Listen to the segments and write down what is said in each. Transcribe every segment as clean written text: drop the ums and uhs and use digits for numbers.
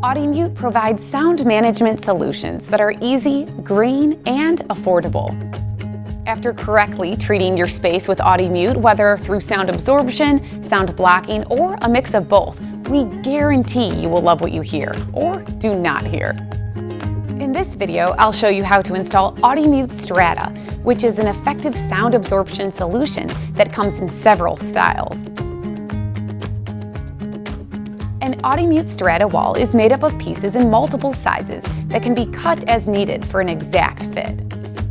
Audimute provides sound management solutions that are easy, green, and affordable. After correctly treating your space with Audimute, whether through sound absorption, sound blocking, or a mix of both, we guarantee you will love what you hear, or do not hear. In this video, I'll show you how to install Audimute Strata, which is an effective sound absorption solution that comes in several styles. An Audimute Strata wall is made up of pieces in multiple sizes that can be cut as needed for an exact fit.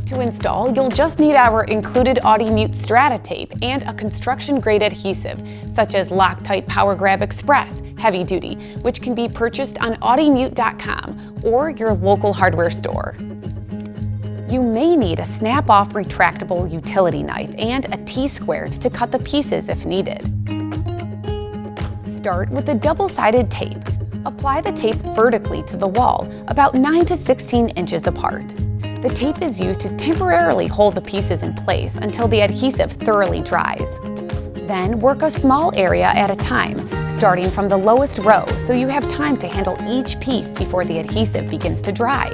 To install, you'll just need our included Audimute Strata Tape and a construction-grade adhesive, such as Loctite Power Grab Express Heavy Duty, which can be purchased on audimute.com or your local hardware store. You may need a snap-off retractable utility knife and a T-squared to cut the pieces if needed. Start with the double-sided tape. Apply the tape vertically to the wall, about 9 to 16 inches apart. The tape is used to temporarily hold the pieces in place until the adhesive thoroughly dries. Then work a small area at a time, starting from the lowest row so you have time to handle each piece before the adhesive begins to dry.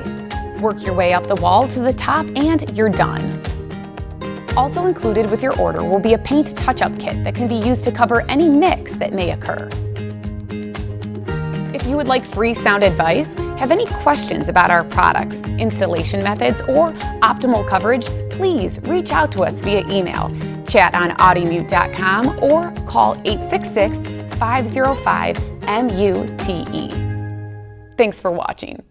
Work your way up the wall to the top and you're done. Also included with your order will be a paint touch-up kit that can be used to cover any nicks that may occur. If you would like free sound advice, have any questions about our products, installation methods, or optimal coverage, please reach out to us via email, chat on audimute.com, or call 866-505-MUTE. Thanks for watching.